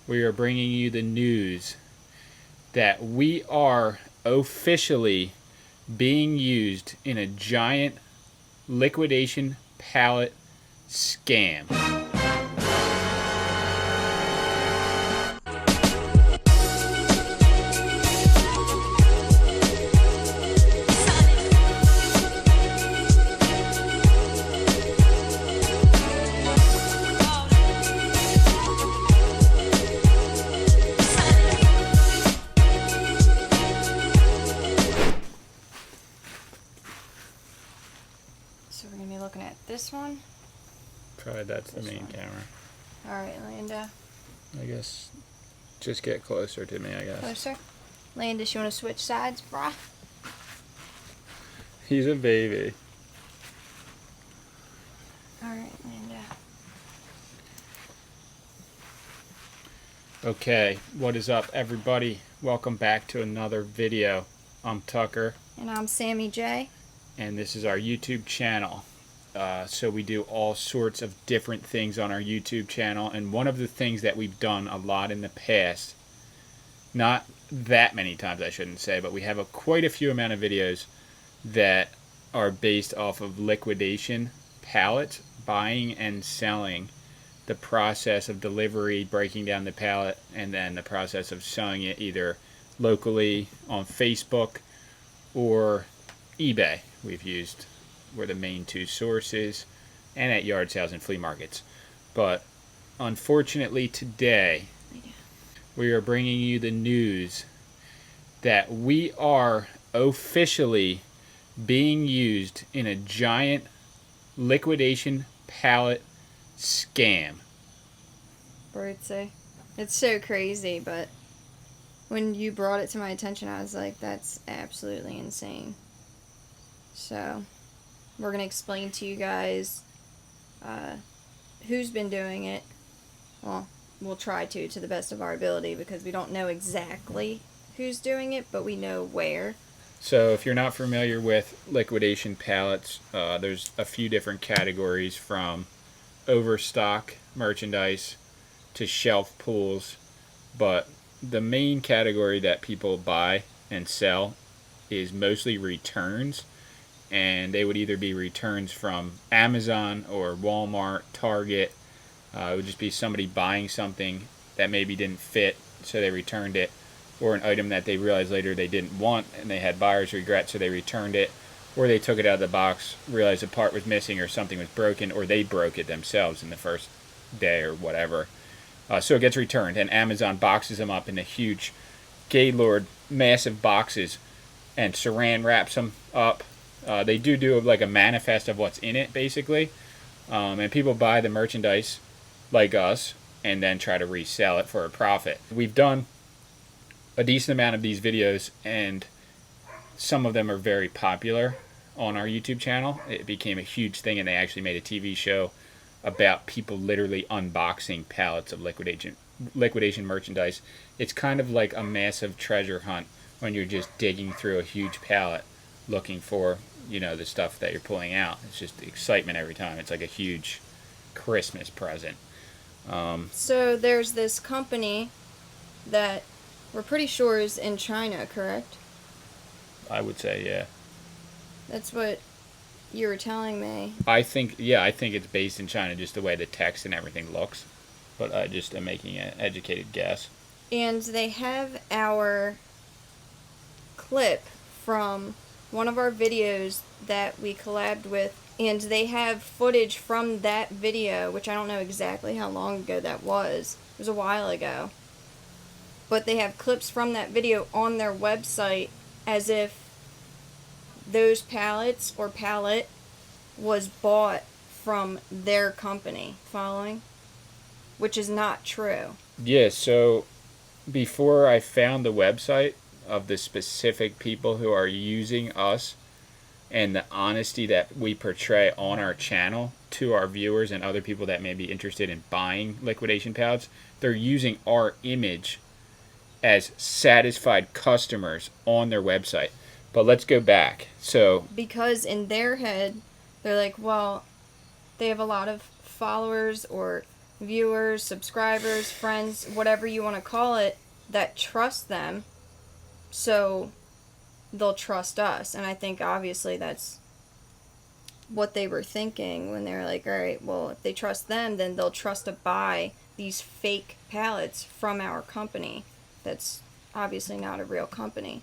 we are bringing you the news that we are officially being used in a giant liquidation pallet scam. So we're going to be looking at this one. Probably that's the main camera. Alright, Linda. I guess just get closer to me, I guess. Closer. Landis, you want to switch sides, brah? He's a baby. Alright, Linda. Okay, what is up, everybody? Welcome back to another video. I'm Tucker. And I'm Sammy J. And this is our YouTube channel. So we do all sorts of different things on our YouTube channel, and one of the things that we've done a lot in the past, not that many times I shouldn't say, but we have quite a few amount of videos that are based off of liquidation pallets, buying and selling, the process of delivery, breaking down the pallet, and then the process of selling it either locally on Facebook or eBay. We've used were the main two sources, and at yard sales and flea markets. But unfortunately today we are bringing you the news that we are officially being used in a giant liquidation pallet scam. Birdsey. It's so crazy, but when you brought it to my attention, I was like, that's absolutely insane. So, we're going to explain to you guys who's been doing it. Well, we'll try to the best of our ability, because we don't know exactly who's doing it, but we know where. So if you're not familiar with liquidation pallets, there's a few different categories, from overstock merchandise to shelf pulls, but the main category that people buy and sell is mostly returns, and they would either be returns from Amazon or Walmart, Target. It would just be somebody buying something that maybe didn't fit, so they returned it, or an item that they realized later they didn't want and they had buyer's regret, so they returned it, or they took it out of the box, realized a part was missing or something was broken, or they broke it themselves in the first day or whatever. So it gets returned, and Amazon boxes them up into huge Gaylord massive boxes and saran wraps them up. They do like a manifest of what's in it, basically, and people buy the merchandise like us and then try to resell it for a profit. We've done a decent amount of these videos, and some of them are very popular on our YouTube channel. It became a huge thing, and they actually made a TV show about people literally unboxing pallets of liquidation merchandise. It's kind of like a massive treasure hunt when you're just digging through a huge pallet looking for, the stuff that you're pulling out. It's just excitement every time. It's like a huge Christmas present. So there's this company that we're pretty sure is in China, correct? I would say, yeah. That's what you were telling me. I think it's based in China, just the way the text and everything looks. But I just am making an educated guess. And they have our clip from one of our videos that we collabed with, and they have footage from that video, which I don't know exactly how long ago that was. It was a while ago. But they have clips from that video on their website as if those pallets or pallet was bought from their company. Following? Which is not true. Yeah, so before I found the website of the specific people who are using us and the honesty that we portray on our channel to our viewers and other people that may be interested in buying liquidation pallets, they're using our image as satisfied customers on their website. But let's go back. So because in their head, they're like, well, they have a lot of followers or viewers, subscribers, friends, whatever you want to call it, that trust them, so they'll trust us. And I think obviously that's what they were thinking when they were like, all right, well, if they trust them, then they'll trust to buy these fake pallets from our company. That's obviously not a real company.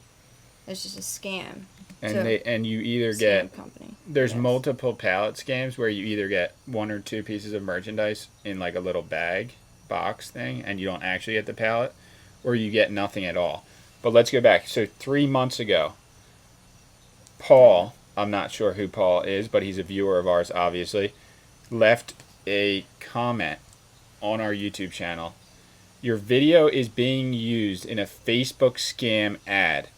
It's just a scam. And you either get company. There's Yes. multiple pallet scams where you either get 1 or 2 pieces of merchandise in like a little bag box thing, and you don't actually get the pallet, or you get nothing at all. But let's go back. So 3 months ago, Paul, I'm not sure who Paul is, but he's a viewer of ours, obviously, left a comment on our YouTube channel. Your video is being used in a Facebook scam ad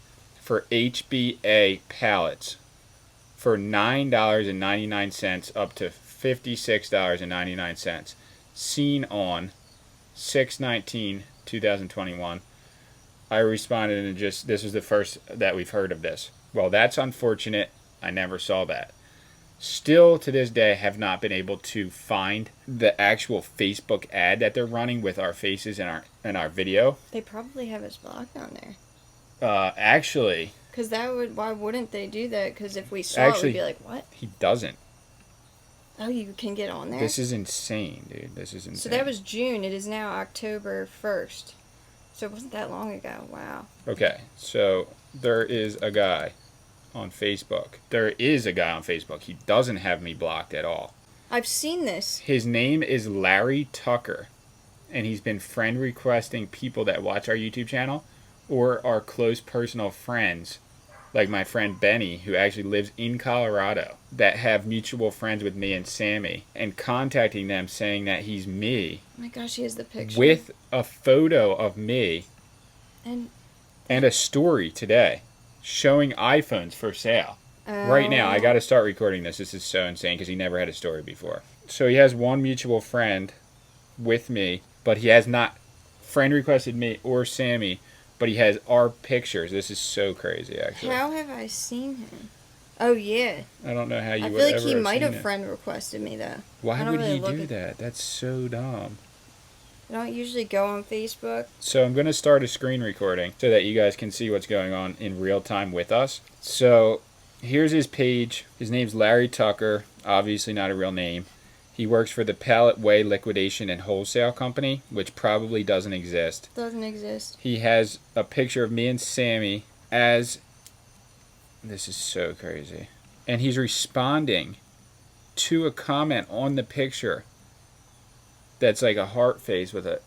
for HBA pallets for $9.99 up to $56.99. Seen on 6/19/2021. I responded and this was the first that we've heard of this. Well, that's unfortunate. I never saw that. Still to this day have not been able to find the actual Facebook ad that they're running with our faces in our video. They probably have us blocked on there. Actually, because why wouldn't they do that? Because if we saw it, we'd be like, what? He doesn't. Oh, you can get on there? This is insane, dude. This is insane. So that was June. It is now October 1st. So it wasn't that long ago. Wow. Okay, so there is a guy on Facebook. He doesn't have me blocked at all. I've seen this. His name is Larry Tucker, and he's been friend requesting people that watch our YouTube channel or are close personal friends, like my friend Benny, who actually lives in Colorado, that have mutual friends with me and Sammy, and contacting them saying that he's me. Oh my gosh, he has the picture. With a photo of me and a story today showing iPhones for sale. Right now, I got to start recording this. This is so insane because he never had a story before. So he has one mutual friend with me, but he has not friend requested me or Sammy, but he has our pictures. This is so crazy, actually. How have I seen him? Oh, yeah. I don't know how you would I feel like ever he might have seen it. friend requested me, though. Why would he do that? That's so dumb. I don't usually go on Facebook. So I'm going to start a screen recording so that you guys can see what's going on in real time with us. So here's his page. His name's Larry Tucker. Obviously not a real name. He works for the Pallet Way Liquidation and Wholesale Company, which probably doesn't exist. Doesn't exist. He has a picture of me and Sammy as... This is so crazy. And he's responding to a comment on the picture that's like a heart face with a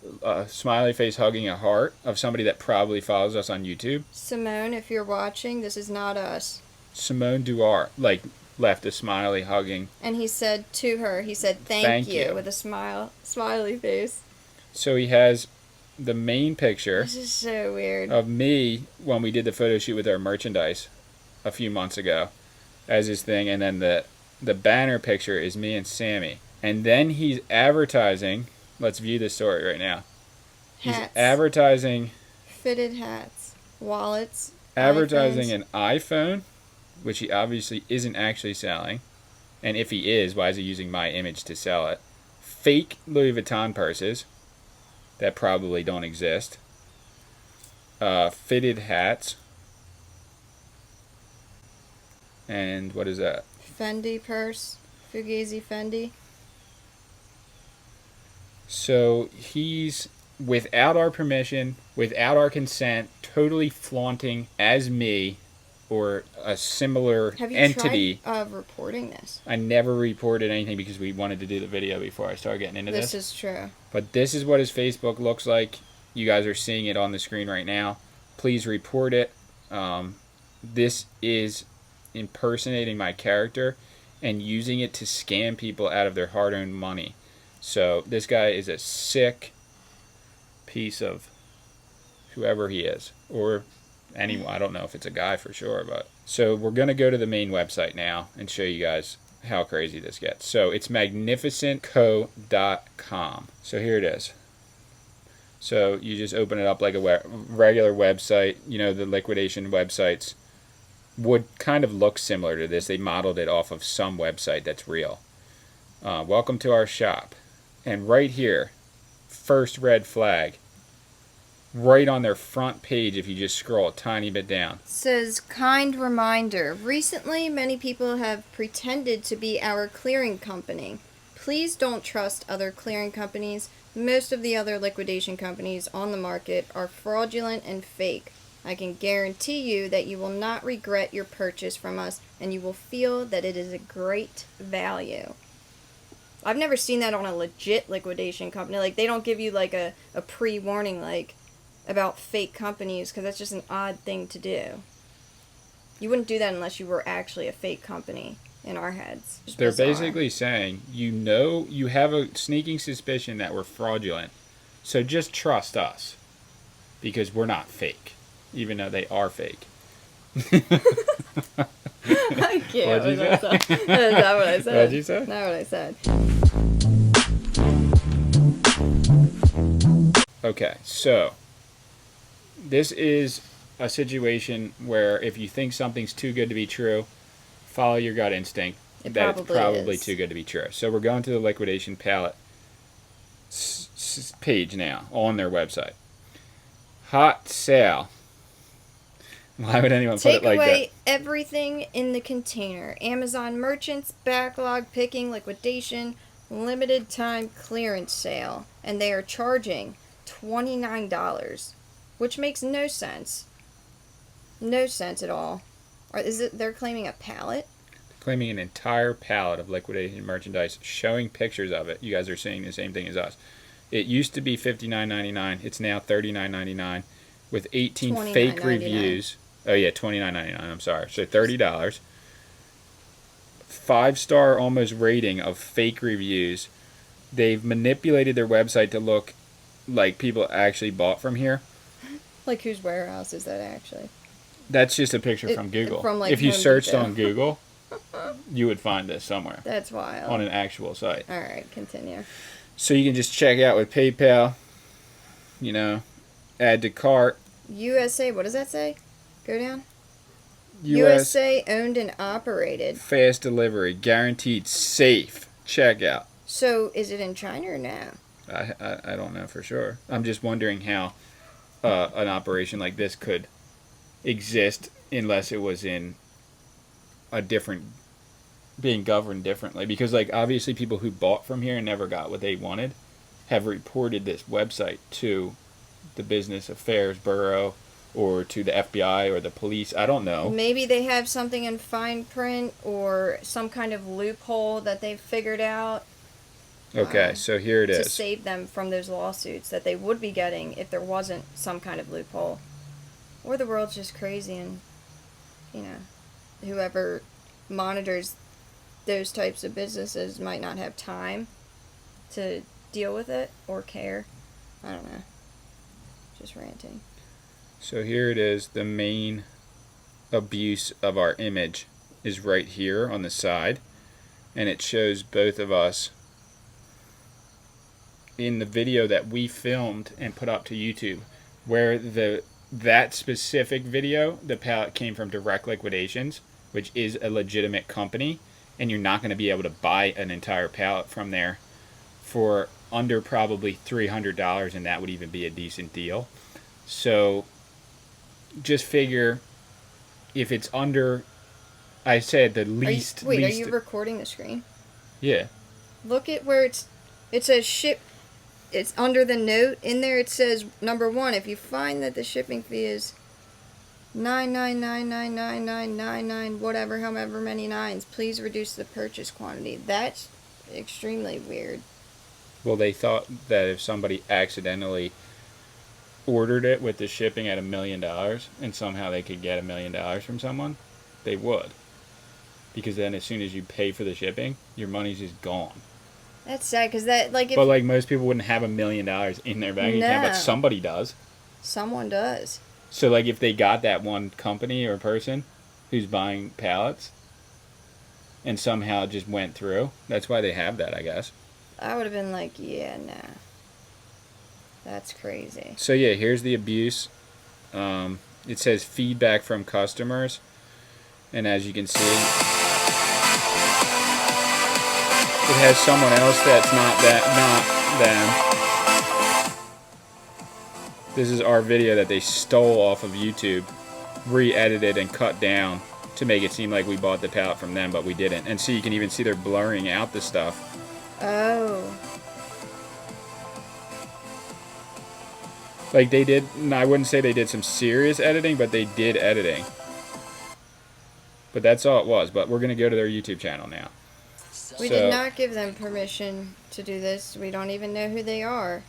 smiley face hugging a heart of somebody that probably follows us on YouTube. Simone, if you're watching, this is not us. Simone Duart, left a smiley hugging. And he said to her, he said, thank you, with a smiley face. So he has the main picture. This is so weird. Of me when we did the photo shoot with our merchandise a few months ago as his thing. And then the banner picture is me and Sammy. And then he's advertising, let's view the story right now. He's hats. Advertising. Fitted hats. Wallets. Advertising iPhones. an iPhone, which he obviously isn't actually selling. And if he is, why is he using my image to sell it? Fake Louis Vuitton purses that probably don't exist. Fitted hats. And what is that? Fendi purse. Fugazi Fendi. So he's, without our permission, without our consent, totally flaunting as me or a similar entity. Have you tried reporting this? I never reported anything because we wanted to do the video before I started getting into this. This is true. But this is what his Facebook looks like. You guys are seeing it on the screen right now. Please report it. This is impersonating my character and using it to scam people out of their hard-earned money. So this guy is a sick piece of whoever he is, or anyone. I don't know if it's a guy for sure, but so we're gonna go to the main website now and show you guys how crazy this gets. So it's magnificentco.com. So here it is. So you just open it up like a regular website. You know, the liquidation websites would kind of look similar to this. They modeled it off of some website that's real. Welcome to our shop. And right here, first red flag. Right on their front page if you just scroll a tiny bit down. It says, kind reminder. Recently, many people have pretended to be our clearing company. Please don't trust other clearing companies. Most of the other liquidation companies on the market are fraudulent and fake. I can guarantee you that you will not regret your purchase from us, and you will feel that it is a great value. I've never seen that on a legit liquidation company. Like, they don't give you, like, a pre-warning, like, about fake companies, because that's just an odd thing to do. You wouldn't do that unless you were actually a fake company in our heads. They're basically saying, you have a sneaking suspicion that we're fraudulent, so just trust us, because we're not fake, even though they are fake. I can't. What'd you say? That's not what I said. What'd you say? Not what I said. Okay, so this is a situation where if you think something's too good to be true, follow your gut instinct It that it's probably is. too good to be true. So we're going to the liquidation pallet page now on their website. Hot sale. Why would anyone put it like that? Take away everything in the container. Amazon merchants, backlog picking, liquidation, limited time clearance sale. And they are charging $29. Which makes no sense. No sense at all. Or is it they're claiming a pallet? Claiming an entire pallet of liquidation merchandise, showing pictures of it. You guys are saying the same thing as us. It used to be $59.99. It's now $39.99 with 18 fake $29.99. reviews. Oh yeah, $29.99. I'm sorry. So $30. 5-star almost rating of fake reviews. They've manipulated their website to look like people actually bought from here. Like, whose warehouse is that actually? That's just a picture from Google. From, like, if you Home searched Depot. on Google, you would find this somewhere That's wild. on an actual site. Alright, continue. So you can just check out with PayPal, add to cart. USA, what does that say? Go down. US USA owned and operated. fast delivery, guaranteed safe checkout. So, is it in China or no? I don't know for sure. I'm just wondering how an operation like this could exist unless it was in a different, being governed differently. Because, like, obviously people who bought from here and never got what they wanted have reported this website to the Business Affairs Bureau or to the FBI or the police. I don't know. Maybe they have something in fine print or some kind of loophole that they've figured out. Okay, so here it To is. save them from those lawsuits that they would be getting if there wasn't some kind of loophole. Or the world's just crazy and, whoever monitors those types of businesses might not have time to deal with it or care. I don't know. Just ranting. So here it is. The main abuse of our image is right here on the side. And it shows both of us in the video that we filmed and put up to YouTube, where that specific video, the pallet came from Direct Liquidations, which is a legitimate company, and you're not going to be able to buy an entire pallet from there for under probably $300, and that would even be a decent deal. So just figure if it's under, I said the least. Are you recording the screen? Yeah. Look at where it says ship. It's under the note. In there it says, number 1, if you find that the shipping fee is 9999999, whatever, however many nines, please reduce the purchase quantity. That's extremely weird. Well, they thought that if somebody accidentally ordered it with the shipping at $1 million and somehow they could get $1 million from someone, they would. Because then as soon as you pay for the shipping, your money's just gone. That's sad, because that, like, if But, like, most people wouldn't have $1 million in their bank account, but No. somebody does. someone does. So, like, if they got that one company or person who's buying pallets and somehow it just went through, that's why they have that, I guess. I would have been like, yeah, nah. That's crazy. So, yeah, here's the abuse. It says feedback from customers. And as you can see, it has someone else that's not them This is our video that they stole off of YouTube, re-edited and cut down to make it seem like we bought the palette from them, but we didn't. And so you can even see they're blurring out the stuff. Oh. Like they did, I wouldn't say they did some serious editing, but they did editing. But that's all it was. But we're going to go to their YouTube channel now. We did not give them permission to do this. We don't even know who they are.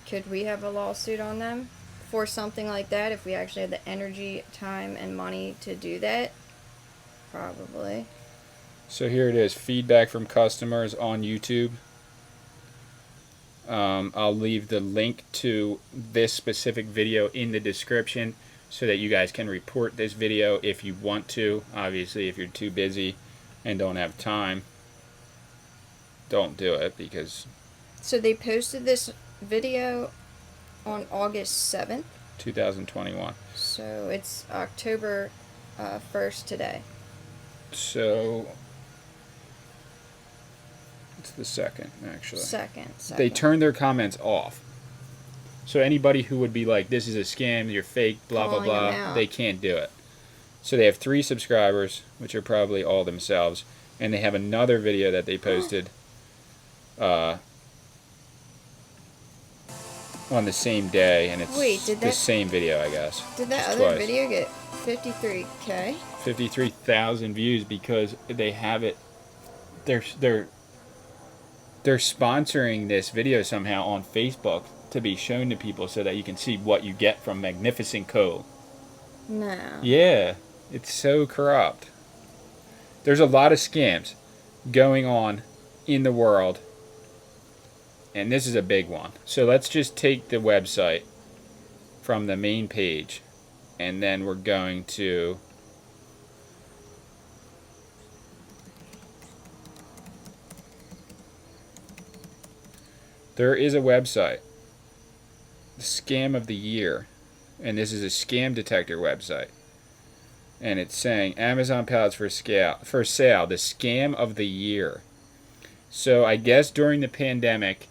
Could we have a lawsuit on them for something like that if we actually had the energy, time, and money to do that? Probably. So here it is, feedback from customers on YouTube. I'll leave the link to this specific video in the description so that you guys can report this video if you want to. Obviously, if you're too busy and don't have time, don't do it because... So they posted this video on August 7th? 2021. So it's October 1st today. So... it's the second, actually. Second. They turned their comments off. So anybody who would be like, this is a scam, you're fake, blah, blah, blah, they can't do it. So they have 3 subscribers, which are probably all themselves. And they have another video that they posted on the same day. And it's the same video, I guess. Did that other video get 53K? 53,000 views because they have it. They're sponsoring this video somehow on Facebook to be shown to people so that you can see what you get from Magnificent Co. No. Yeah, it's so corrupt. There's a lot of scams going on in the world, and this is a big one. So let's just take the website from the main page, and then we're going to... there is a website, the Scam of the Year, and this is a scam detector website. And it's saying Amazon pallets for sale, the Scam of the Year. So I guess during the pandemic,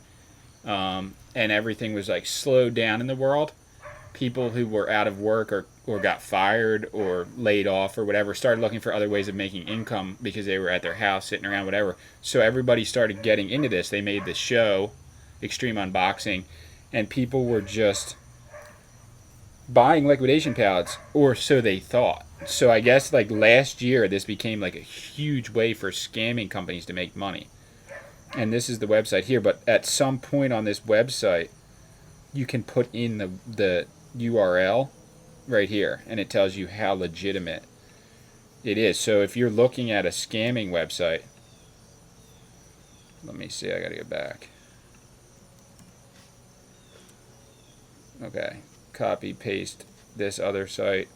and everything was like slowed down in the world, people who were out of work or got fired or laid off or whatever started looking for other ways of making income because they were at their house sitting around, whatever. So everybody started getting into this. They made the show, Extreme Unboxing, and people were just buying liquidation pallets, or so they thought. So I guess like last year this became like a huge way for scamming companies to make money. And this is the website here, but at some point on this website you can put in the URL right here and it tells you how legitimate it is. So if you're looking at a scamming website, let me see, I gotta go back. Okay, copy, paste this other site,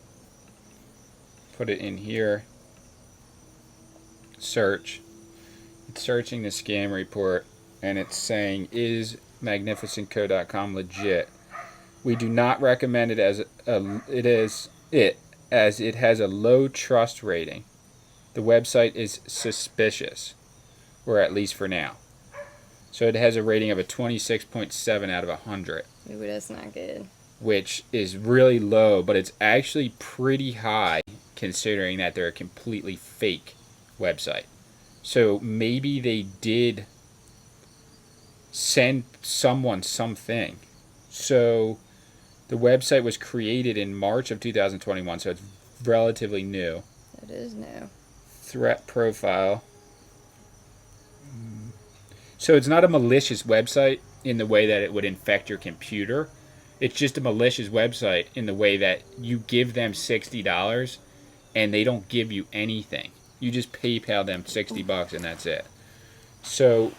put it in here, search. It's searching the scam report, and it's saying, is magnificentco.com legit? We do not recommend it as as it has a low trust rating. The website is suspicious, or at least for now. So it has a rating of a 26.7 out of 100. Ooh, that's not good. Which is really low, but it's actually pretty high considering that they're a completely fake website. So maybe they did send someone something. So the website was created in March of 2021, so it's relatively new. It is new. Threat profile. So it's not a malicious website in the way that it would infect your computer. It's just a malicious website in the way that you give them $60 and they don't give you anything. You just PayPal them $60 and that's it. So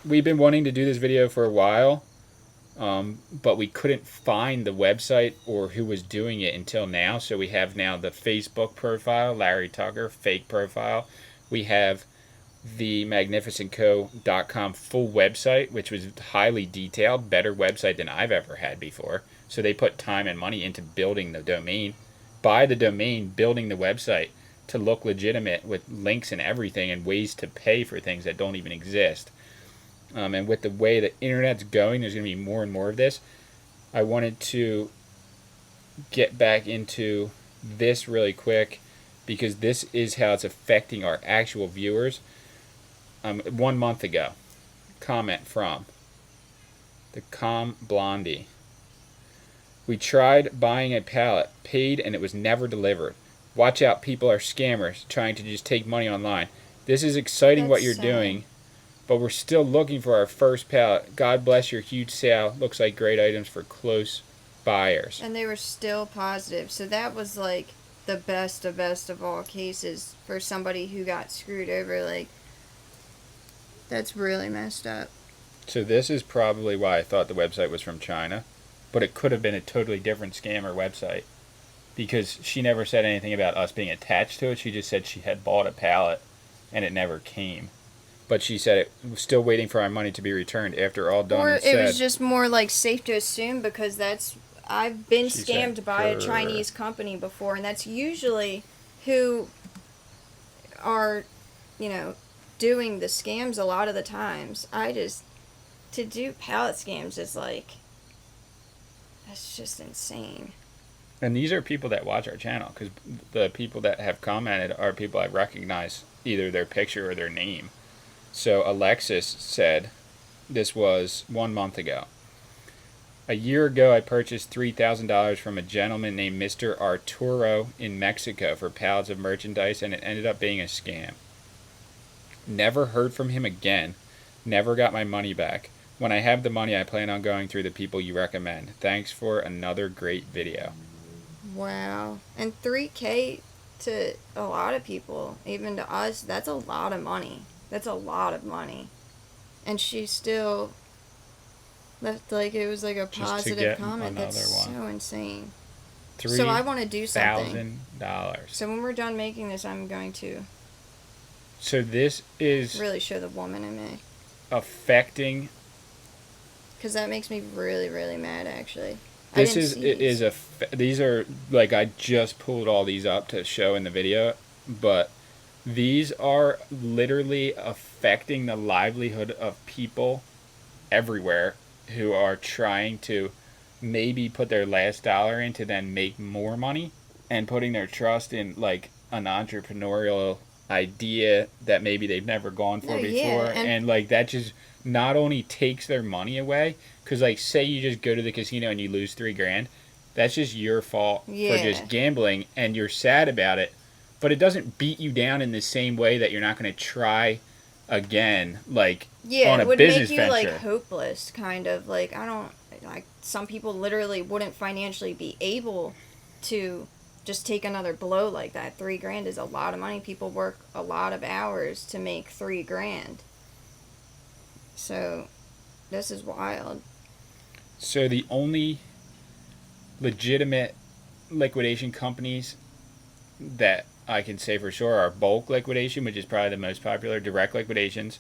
we've been wanting to do this video for a while, but we couldn't find the website or who was doing it until now. So we have now the Facebook profile, Larry Tucker, fake profile. We have the magnificentco.com full website, which was highly detailed, better website than I've ever had before. So they put time and money into building the domain, buy the domain, building the website to look legitimate with links and everything and ways to pay for things that don't even exist. And with the way the internet's going, there's going to be more and more of this. I wanted to get back into this really quick because this is how it's affecting our actual viewers. 1 month ago, comment from the Calm Blondie. We tried buying a pallet, paid, and it was never delivered. Watch out, people are scammers trying to just take money online. This is exciting what you're doing, but we're still looking for our first pallet. God bless your huge sale. Looks like great items for close buyers. And they were still positive. So that was like the best of all cases for somebody who got screwed over. Like, that's really messed up. So this is probably why I thought the website was from China, but it could have been a totally different scammer website because she never said anything about us being attached to it. She just said she had bought a pallet and it never came. But she said it was still waiting for our money to be returned after all done and said. Or it was just more like safe to assume because I've been scammed by a Chinese company before, and that's usually who are, doing the scams a lot of the times. To do pallet scams is like, that's just insane. And these are people that watch our channel because the people that have commented are people I recognize either their picture or their name. So Alexis said, this was 1 month ago. A year ago, I purchased $3,000 from a gentleman named Mr. Arturo in Mexico for pallets of merchandise, and it ended up being a scam. Never heard from him again. Never got my money back. When I have the money, I plan on going through the people you recommend. Thanks for another great video. Wow. And $3K to a lot of people, even to us, that's a lot of money. That's a lot of money. And she still left, like, it was like a positive comment. That's so insane. So I want to do something. $3,000. So when we're done making this, I'm going to So this is really show the woman in me. Affecting. Because that makes me really, really mad, actually. These are, like, I just pulled all these up to show in the video, but these are literally affecting the livelihood of people everywhere who are trying to maybe put their last dollar in to then make more money and putting their trust in, like, an entrepreneurial idea that maybe they've never gone for before. And, like, that just not only takes their money away, because, like, say you just go to the casino and you lose $3,000, that's just your fault for just gambling, and you're sad about it. But it doesn't beat you down in the same way that you're not going to try again, like, on a business venture. Yeah, it would make you, like, hopeless, kind of. Like, some people literally wouldn't financially be able to just take another blow like that. $3,000 is a lot of money. People work a lot of hours to make $3,000. So, this is wild. So the only legitimate liquidation companies that I can say for sure are bulk liquidation, which is probably the most popular, direct liquidations,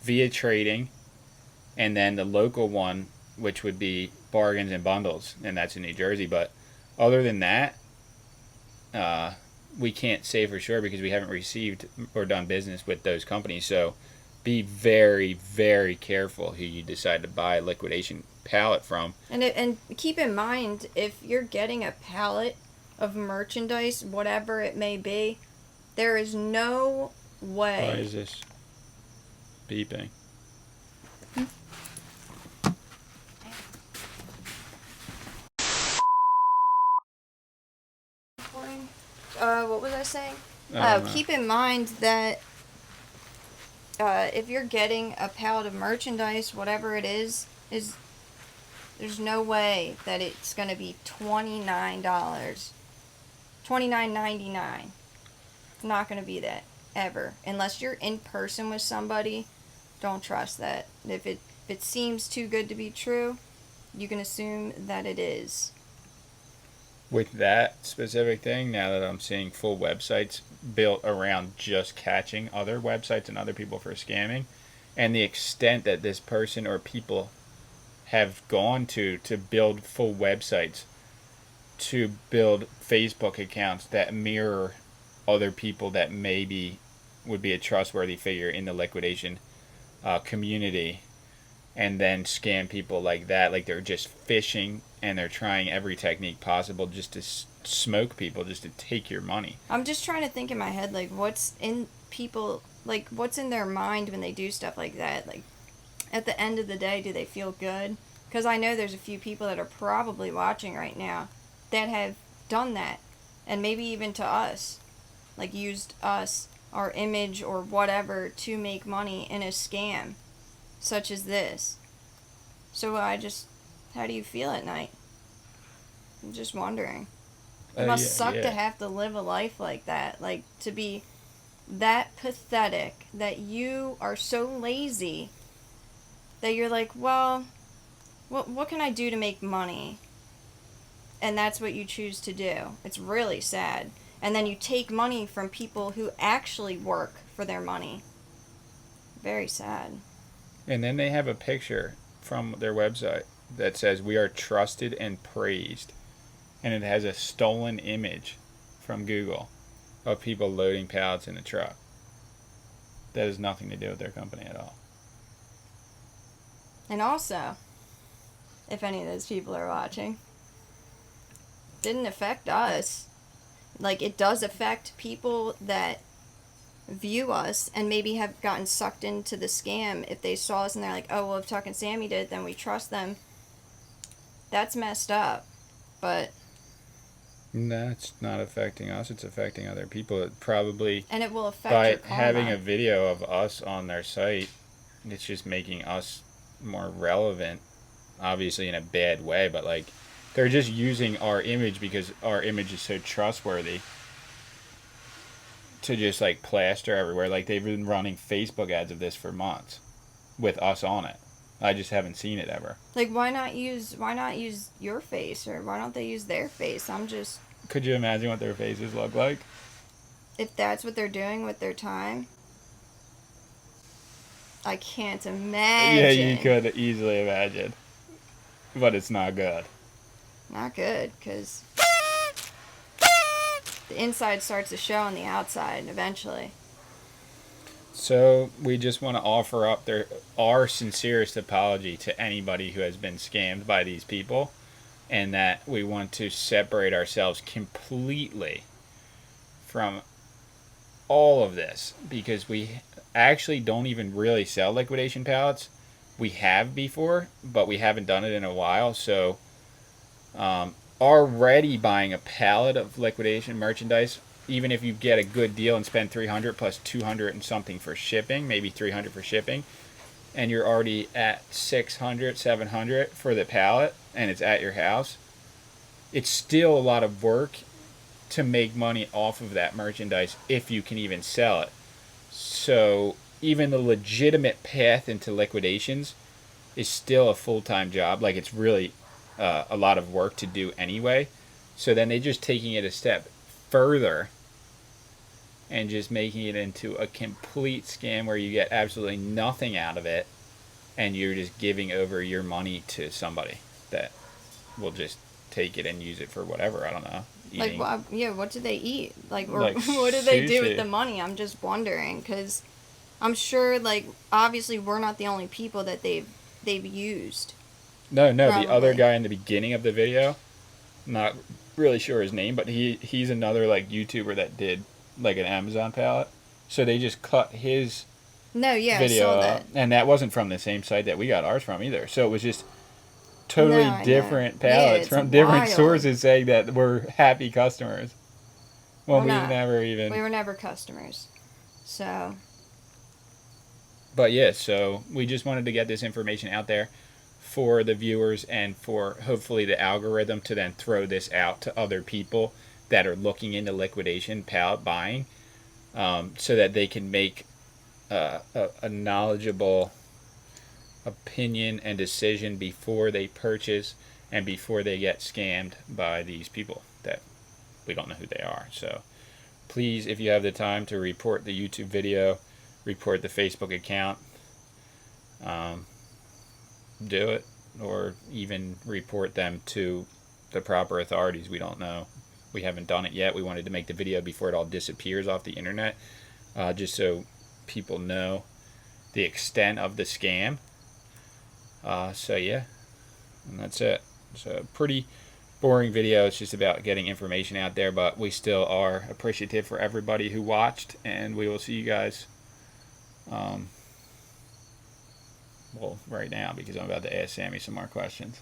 via trading, and then the local one, which would be bargains and bundles, and that's in New Jersey. But other than that, we can't say for sure because we haven't received or done business with those companies. So be very, very careful who you decide to buy a liquidation pallet from. And keep in mind, if you're getting a pallet of merchandise, whatever it may be, there is no way. Why is this beeping? What was I saying? Keep in mind that if you're getting a pallet of merchandise, whatever it is there's no way that it's going to be $29. $29.99. It's not going to be that, ever. Unless you're in person with somebody, don't trust that. If it seems too good to be true, you can assume that it is. With that specific thing, now that I'm seeing full websites built around just catching other websites and other people for scamming, and the extent that this person or people have gone to build full websites, to build Facebook accounts that mirror other people that maybe would be a trustworthy figure in the liquidation community, and then scam people like that. Like they're just fishing and they're trying every technique possible just to smoke people, just to take your money. I'm just trying to think in my head, like, what's in people, like, what's in their mind when they do stuff like that? Like, at the end of the day, do they feel good? Because I know there's a few people that are probably watching right now that have done that. And maybe even to us. Like, used us, our image, or whatever to make money in a scam such as this. So how do you feel at night? I'm just wondering. It must suck to have to live a life like that. Like, to be that pathetic that you are so lazy that you're like, well, what can I do to make money? And that's what you choose to do. It's really sad. And then you take money from people who actually work for their money. Very sad. And then they have a picture from their website that says, "We are trusted and praised." And it has a stolen image from Google of people loading pallets in a truck. That has nothing to do with their company at all. And also, if any of those people are watching, didn't affect us. Like, it does affect people that view us and maybe have gotten sucked into the scam. If they saw us and they're like, oh, well, if Tuck and Sammy did it, then we trust them. That's messed up. But That's not affecting us. It's affecting other people. It probably, and it will affect by your karma. having a video of us on their site, it's just making us more relevant. Obviously in a bad way, but like they're just using our image because our image is so trustworthy to just like plaster everywhere. Like they've been running Facebook ads of this for months with us on it. I just haven't seen it ever. Like, why not use your face, or why don't they use their face? Could you imagine what their faces look like? If that's what they're doing with their time, I can't imagine. Yeah, you could easily imagine. But it's not good. Not good, because the inside starts to show on the outside eventually. So we just want to offer up our sincerest apology to anybody who has been scammed by these people, and that we want to separate ourselves completely from all of this, because we actually don't even really sell liquidation pallets. We have before, but we haven't done it in a while. So already buying a pallet of liquidation merchandise, even if you get a good deal and spend $300 plus $200 and something for shipping, maybe $300 for shipping, and you're already at $600, $700 for the pallet, and it's at your house, it's still a lot of work to make money off of that merchandise if you can even sell it. So even the legitimate path into liquidations is still a full-time job. Like, it's really a lot of work to do anyway. So then they're just taking it a step further and just making it into a complete scam where you get absolutely nothing out of it, and you're just giving over your money to somebody that will just take it and use it for whatever. I don't know. Eating. Like, yeah, what do they eat? Like, or Like what do they do sushi. with the money? I'm just wondering, because I'm sure, like, obviously we're not the only people that they've used. No, Probably. the other guy in the beginning of the video, not really sure his name, but he's another like YouTuber that did like an Amazon pallet. So they just cut his video I saw that. and that wasn't from the same site that we got ours from either. So it was just totally different pallets from different sources saying that we're happy customers. Well, we were never customers. So. But yeah, so we just wanted to get this information out there for the viewers and for hopefully the algorithm to then throw this out to other people that are looking into liquidation pallet buying, so that they can make a knowledgeable opinion and decision before they purchase and before they get scammed by these people that we don't know who they are. So please, if you have the time to report the YouTube video, report the Facebook account, do it, or even report them to the proper authorities. We don't know. We haven't done it yet. We wanted to make the video before it all disappears off the internet, just so people know the extent of the scam. So yeah, and that's it. It's a pretty boring video. It's just about getting information out there, but we still are appreciative for everybody who watched, and we will see you guys well right now, because I'm about to ask Sammy some more questions.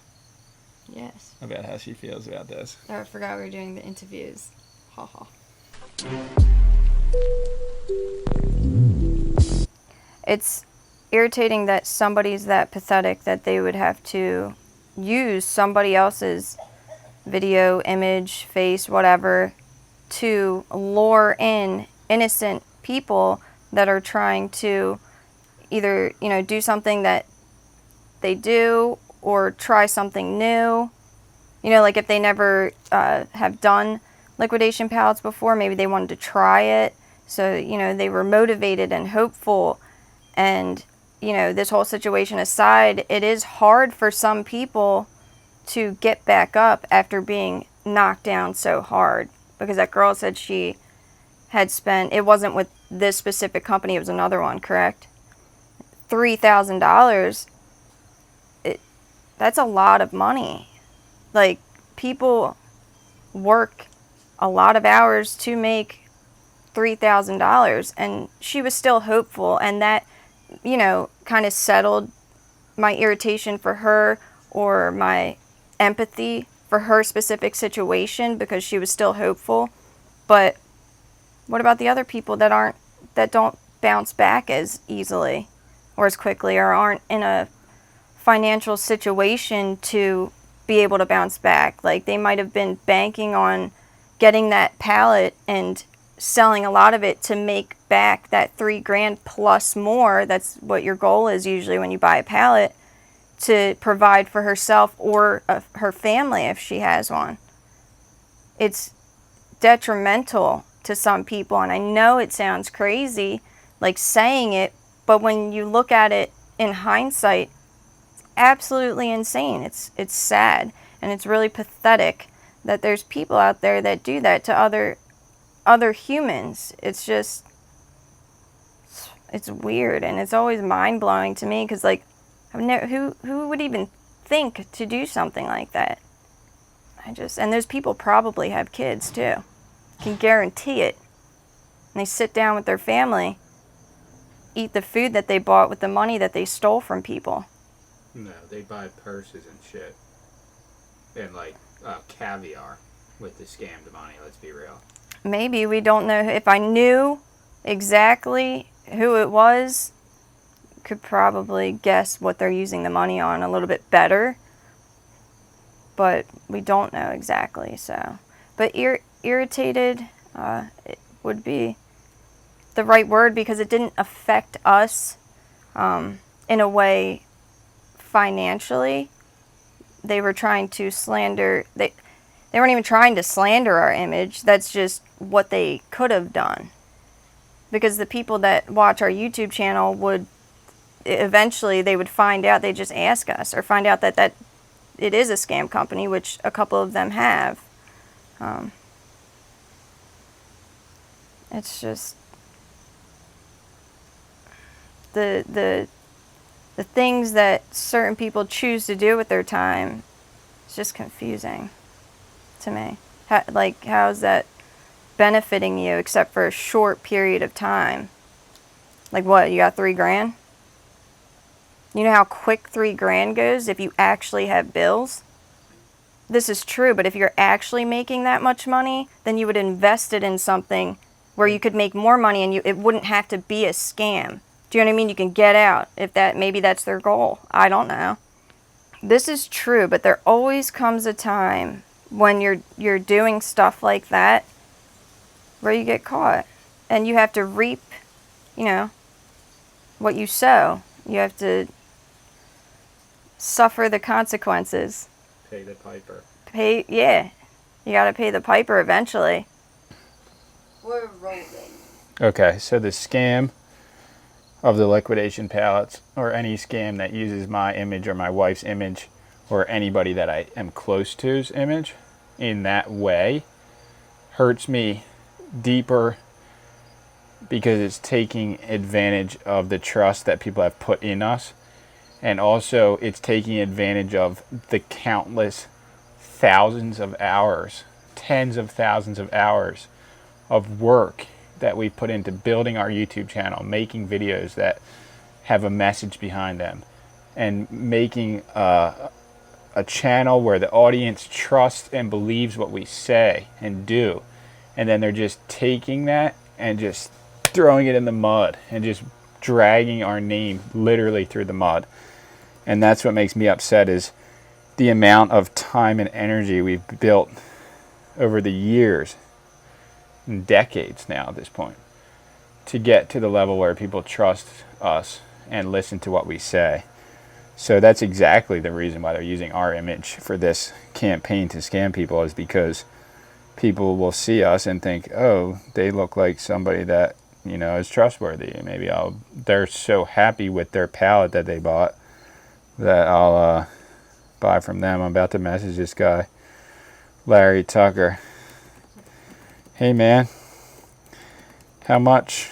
Yes. About how she feels about this. Oh, I forgot we were doing the interviews. Ha ha. It's irritating that somebody's that pathetic that they would have to use somebody else's video, image, face, whatever, to lure in innocent people that are trying to either, do something that they do or try something new. Like if they never have done liquidation pallets before, maybe they wanted to try it. So, they were motivated and hopeful. And, this whole situation aside, it is hard for some people to get back up after being knocked down so hard. Because that girl said she had spent, it wasn't with this specific company, it was another one, correct? $3,000. That's a lot of money. Like, people work a lot of hours to make $3,000, and she was still hopeful, and that, kind of settled my irritation for her, or my empathy for her specific situation, because she was still hopeful. But what about the other people that don't bounce back as easily or as quickly, or aren't in a financial situation to be able to bounce back? Like, they might have been banking on getting that pallet and selling a lot of it to make back that $3,000 plus more. That's what your goal is usually when you buy a pallet, to provide for herself or her family if she has one. It's detrimental to some people, and I know it sounds crazy, like saying it, but when you look at it in hindsight, it's absolutely insane. It's sad, and it's really pathetic that there's people out there that do that to other humans. It's just, it's weird, and it's always mind-blowing to me, because like, who would even think to do something like that? And those people probably have kids too. Can guarantee it. And they sit down with their family, eat the food that they bought with the money that they stole from people. No, they buy purses and shit. And like caviar with the scammed money, let's be real. Maybe, we don't know. If I knew exactly who it was, could probably guess what they're using the money on a little bit better. But we don't know exactly, so. But irritated it would be the right word, because it didn't affect us in a way financially. They were trying to slander, they weren't even trying to slander our image. That's just what they could have done. Because the people that watch our YouTube channel would, eventually they would find out, they just ask us, or find out that it is a scam company, which a couple of them have. It's just the things that certain people choose to do with their time. It's just confusing to me. How is that benefiting you except for a short period of time? Like, what, you got $3,000? You know how quick $3,000 goes if you actually have bills? This is true, but if you're actually making that much money, then you would invest it in something where you could make more money, and it wouldn't have to be a scam. Do you know what I mean? You can get out if maybe that's their goal. I don't know. This is true, but there always comes a time when you're doing stuff like that where you get caught, and you have to reap, what you sow. You have to suffer the consequences. Pay the piper. Yeah. You got to pay the piper eventually. We're rolling. Okay, so the scam of the liquidation pallets, or any scam that uses my image or my wife's image or anybody that I am close to's image in that way, hurts me deeper, because it's taking advantage of the trust that people have put in us, And also it's taking advantage of the countless thousands of hours, tens of thousands of hours of work that we put into building our YouTube channel, making videos that have a message behind them, and making a channel where the audience trusts and believes what we say and do. And then they're just taking that and just throwing it in the mud and just dragging our name literally through the mud. And that's what makes me upset, is the amount of time and energy we've built over the years and decades now at this point to get to the level where people trust us and listen to what we say. So that's exactly the reason why they're using our image for this campaign to scam people, is because people will see us and think, oh, they look like somebody that, you know, is trustworthy. Maybe they're so happy with their palette that they bought that I'll buy from them. I'm about to message this guy, Larry Tucker. Hey man, how much?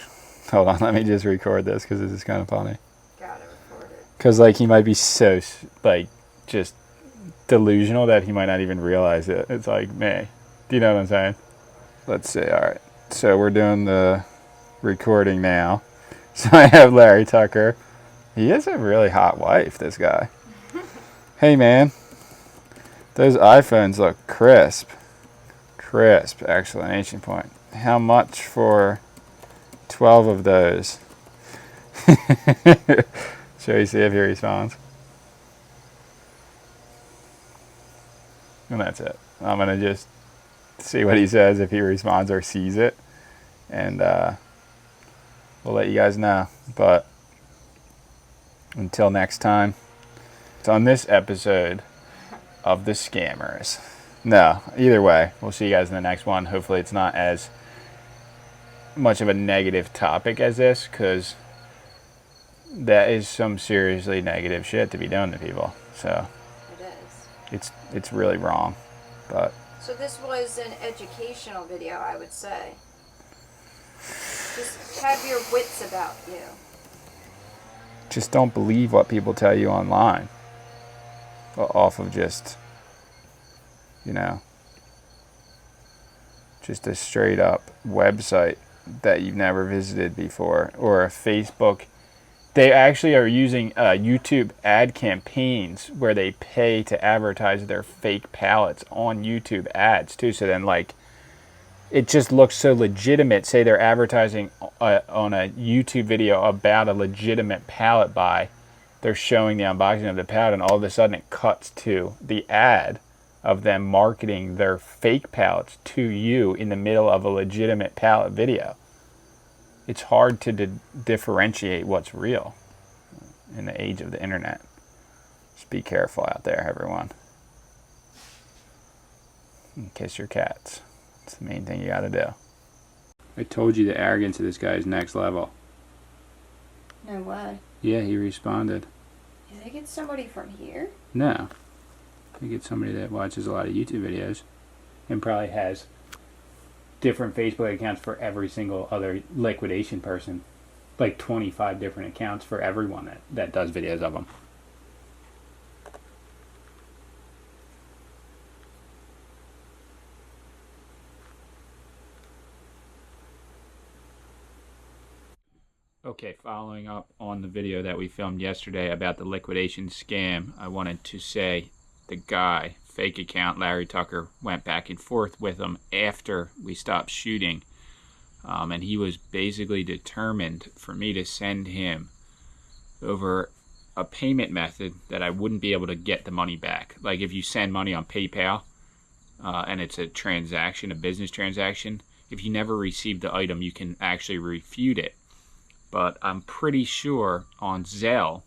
Hold on, let me just record this because this is kind of funny. Gotta record it. Because like he might be so like just delusional that he might not even realize it. It's like me. Do you know what I'm saying? Let's see. All right. So we're doing the recording now. So I have Larry Tucker. He has a really hot wife, this guy. Hey man, those iPhones look crisp. Crisp! Exclamation point. How much for 12 of those? Shall we see if he responds? And that's it. I'm gonna just see what he says, if he responds or sees it, and we'll let you guys know. But until next time, it's on this episode of The Scammers. No, either way, we'll see you guys in the next one. Hopefully it's not as much of a negative topic as this, because that is some seriously negative shit to be doing to people. So It is. it's really wrong. But So this was an educational video, I would say. Just have your wits about you. just don't believe what people tell you online off of just, you know, just a straight up website that you've never visited before, or a Facebook. They actually are using YouTube ad campaigns where they pay to advertise their fake palettes on YouTube ads too. So then, like, it just looks so legitimate. Say they're advertising on a YouTube video about a legitimate palette buy. They're showing the unboxing of the palette, and all of a sudden it cuts to the ad of them marketing their fake palettes to you in the middle of a legitimate palette video. It's hard to differentiate what's real in the age of the internet. Just be careful out there, everyone. And kiss your cats. That's the main thing you gotta do. I told you the arrogance of this guy is next level. No way. Yeah, he responded. Did they get somebody from here? No. I think it's somebody that watches a lot of YouTube videos and probably has different Facebook accounts for every single other liquidation person. Like 25 different accounts for everyone that does videos of them. Okay, following up on the video that we filmed yesterday about the liquidation scam, I wanted to say the guy, fake account Larry Tucker, went back and forth with him after we stopped shooting. And he was basically determined for me to send him over a payment method that I wouldn't be able to get the money back. Like if you send money on PayPal and it's a transaction, a business transaction, if you never receive the item, you can actually refute it. But I'm pretty sure on Zelle,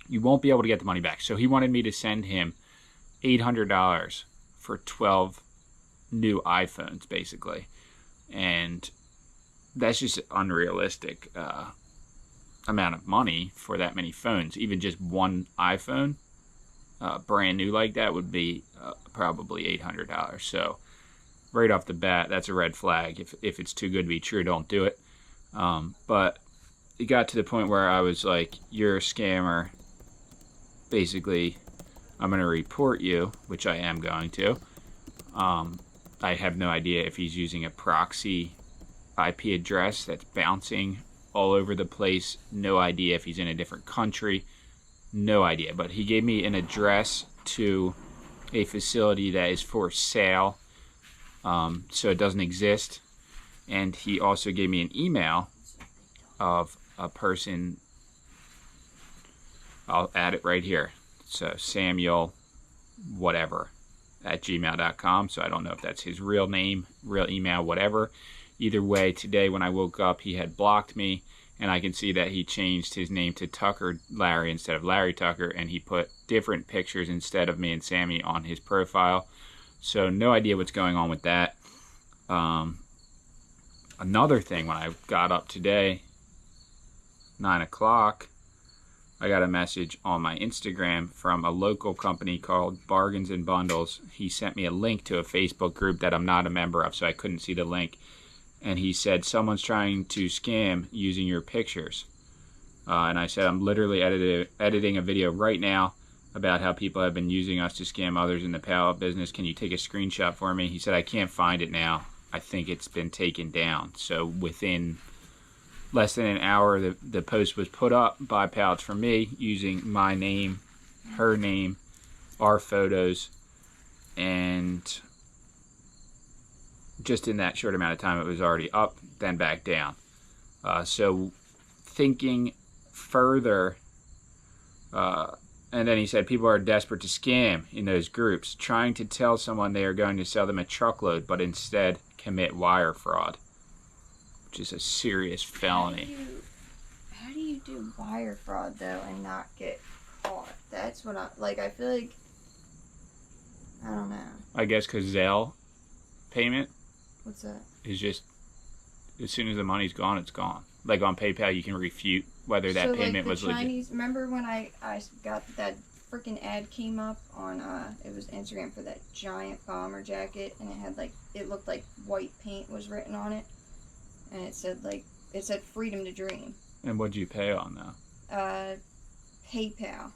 you won't be able to get the money back. So he wanted me to send him $800 for 12 new iPhones, basically. And that's just an unrealistic amount of money for that many phones. Even just one iPhone, brand new like that, would be probably $800. So right off the bat, that's a red flag. If it's too good to be true, don't do it. But it got to the point where I was like, you're a scammer. basically, I'm going to report you, which I am going to. I have no idea if he's using a proxy IP address that's bouncing all over the place. No idea if he's in a different country. No idea. But he gave me an address to a facility that is for sale, so it doesn't exist. And he also gave me an email of a person. I'll add it right here. So Samuel whatever at gmail.com. So I don't know if that's his real name, real email, whatever. Either way, today when I woke up, he had blocked me, and I can see that he changed his name to Tucker Larry instead of Larry Tucker, and he put different pictures instead of me and Sammy on his profile. So no idea what's going on with that. Another thing, when I got up today, 9 o'clock, I got a message on my Instagram from a local company called Bargains and Bundles. He sent me a link to a Facebook group that I'm not a member of, so I couldn't see the link. And he said, someone's trying to scam using your pictures. And I said, I'm literally editing a video right now about how people have been using us to scam others in the pallet business. Can you take a screenshot for me? He said, I can't find it now. I think it's been taken down. So within less than an hour, the post was put up by Pallets for me using my name, her name, our photos, and just in that short amount of time, it was already up, then back down. So thinking further, and then he said people are desperate to scam in those groups, trying to tell someone they are going to sell them a truckload, but instead commit wire fraud, which is a serious felony. How do you do wire fraud, though, and not get caught? That's what I feel like, I don't know. I guess because Zelle payment What's that? is just, as soon as the money's gone, it's gone. Like on PayPal, you can refute whether that payment was legit. Remember when I got that freaking ad came up on, it was Instagram for that giant bomber jacket, and it had it looked like white paint was written on it, and it said freedom to dream. And what'd you pay on though? PayPal.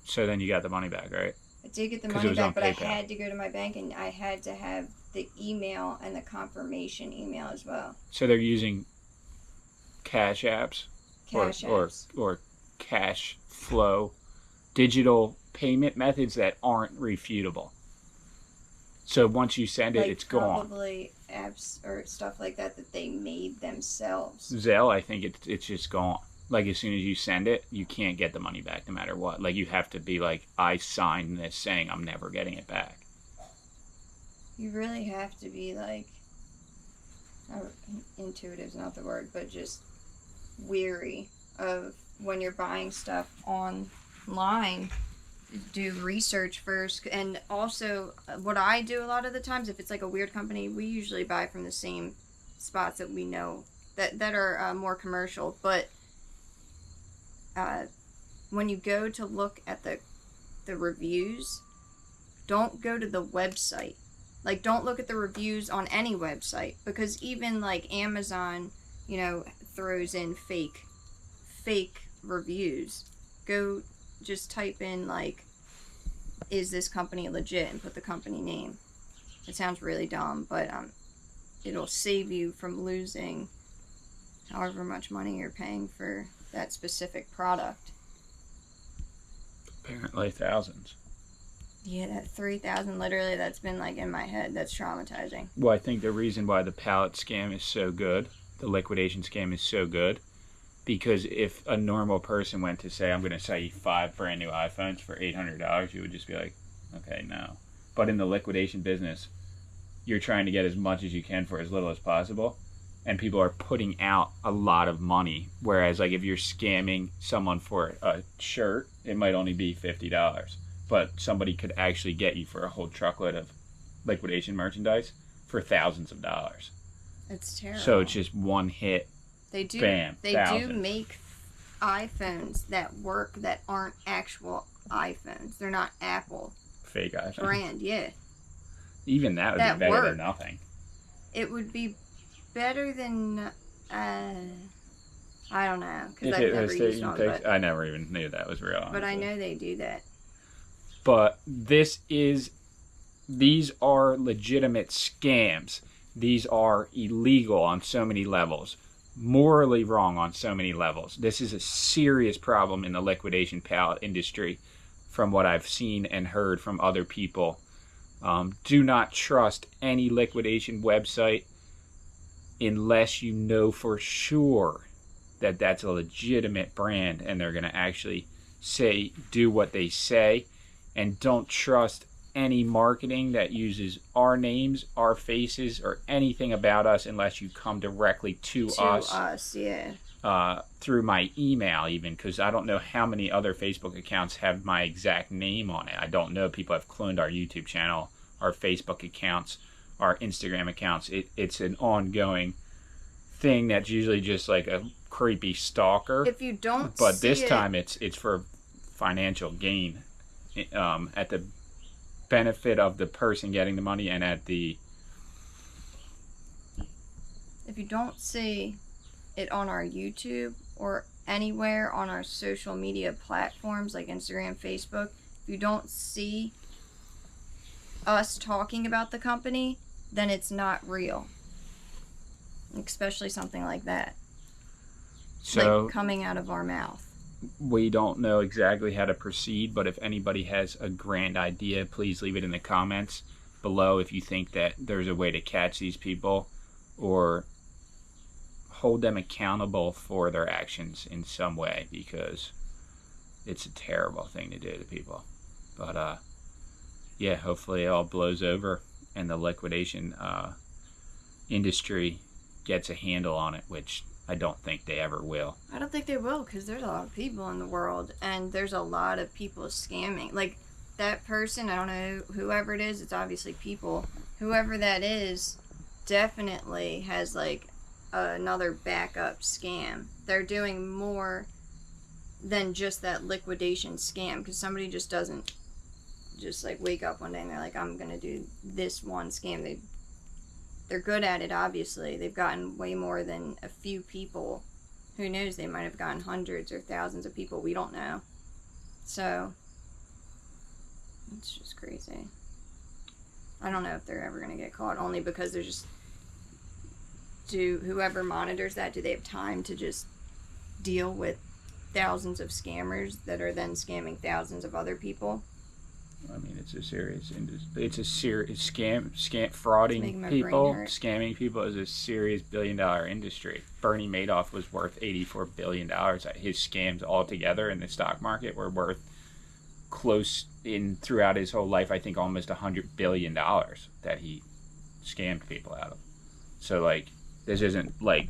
So then you got the money back, right? I did get the money back, but I had to go to my bank, and I had to have the email and the confirmation email as well. So they're using cash apps, or cash flow, digital payment methods that aren't refutable. So once you send it, it's gone. Probably apps or stuff like that they made themselves. Zelle, I think it's just gone. Like as soon as you send it, you can't get the money back no matter what. Like you have to be like, I signed this saying I'm never getting it back. You really have to be intuitive is not the word, but just weary of when you're buying stuff online. Do research first, and also what I do a lot of the times, if it's like a weird company, we usually buy from the same spots that we know that are more commercial. But when you go to look at the reviews, don't go to the website. Don't look at the reviews on any website, because even Amazon, throws in fake reviews. Go just type in is this company legit, and put the company name. It sounds really dumb, but it'll save you from losing however much money you're paying for that specific product. Apparently thousands. Yeah, that 3,000, literally, that's been in my head. That's traumatizing. Well, I think the reason why the pallet scam is so good, the liquidation scam is so good, because if a normal person went to say, I'm going to sell you 5 brand new iPhones for $800, you would just be like, okay, no. But in the liquidation business, you're trying to get as much as you can for as little as possible, and people are putting out a lot of money. Whereas if you're scamming someone for a shirt, it might only be $50. But somebody could actually get you for a whole truckload of liquidation merchandise for thousands of dollars. It's terrible. So it's just one hit. They do. Bam, They thousands. do make iPhones that work that aren't actual iPhones. They're not Apple Fake iPhone. brand. Yeah. Even that would be better than nothing. It would be better than I don't know, because If I've it never was used 13 one. pics, But I never even knew that was real. I honestly. know they do that. But these are legitimate scams. These are illegal on so many levels, morally wrong on so many levels. This is a serious problem in the liquidation pallet industry from what I've seen and heard from other people. Do not trust any liquidation website unless you know for sure that that's a legitimate brand and they're going to actually do what they say. And don't trust any marketing that uses our names, our faces, or anything about us unless you come directly to us. Yeah. Through my email even, because I don't know how many other Facebook accounts have my exact name on it. I don't know. People have cloned our YouTube channel, our Facebook accounts, our Instagram accounts. It's an ongoing thing that's usually just like a creepy stalker. If you don't but see this time it's for financial gain, at the benefit of the person getting the money and at the... If you don't see it on our YouTube or anywhere on our social media platforms like Instagram, Facebook, if you don't see us talking about the company, then it's not real. Especially something like that. So like coming out of our mouth. We don't know exactly how to proceed, but if anybody has a grand idea, please leave it in the comments below if you think that there's a way to catch these people or hold them accountable for their actions in some way, because it's a terrible thing to do to people. But yeah, hopefully it all blows over and the liquidation industry gets a handle on it, which I don't think they ever will. I don't think they will, because there's a lot of people in the world and there's a lot of people scamming. Like that person, I don't know, whoever it is, it's obviously people. Whoever that is definitely has like another backup scam. They're doing more than just that liquidation scam, because somebody just doesn't just like wake up one day and they're like, I'm gonna do this one scam. They're good at it, obviously. They've gotten way more than a few people. Who knows, they might have gotten hundreds or thousands of people, we don't know. So it's just crazy. I don't know if they're ever gonna get caught, only because they're just, whoever monitors that, do they have time to just deal with thousands of scammers that are then scamming thousands of other people? I mean, it's a serious industry. It's a serious frauding people, scamming people is a serious billion-dollar industry. Bernie Madoff was worth $84 billion. His scams altogether in the stock market were worth throughout his whole life, I think almost $100 billion that he scammed people out of. So like, this isn't like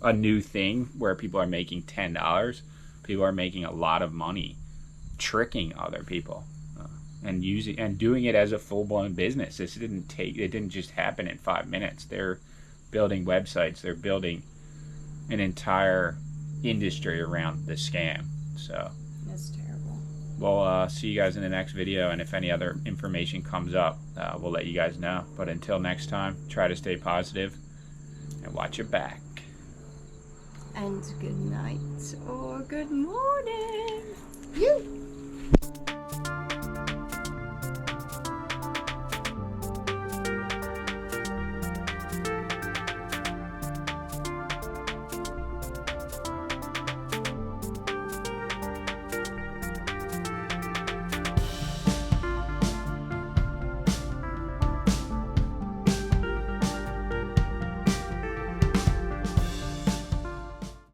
a new thing where people are making $10. People are making a lot of money tricking other people. And doing it as a full-blown business. It didn't just happen in 5 minutes. They're building websites. They're building an entire industry around the scam. So that's terrible. We'll see you guys in the next video, and if any other information comes up, we'll let you guys know. But until next time, try to stay positive and watch your back. And good night or good morning. You.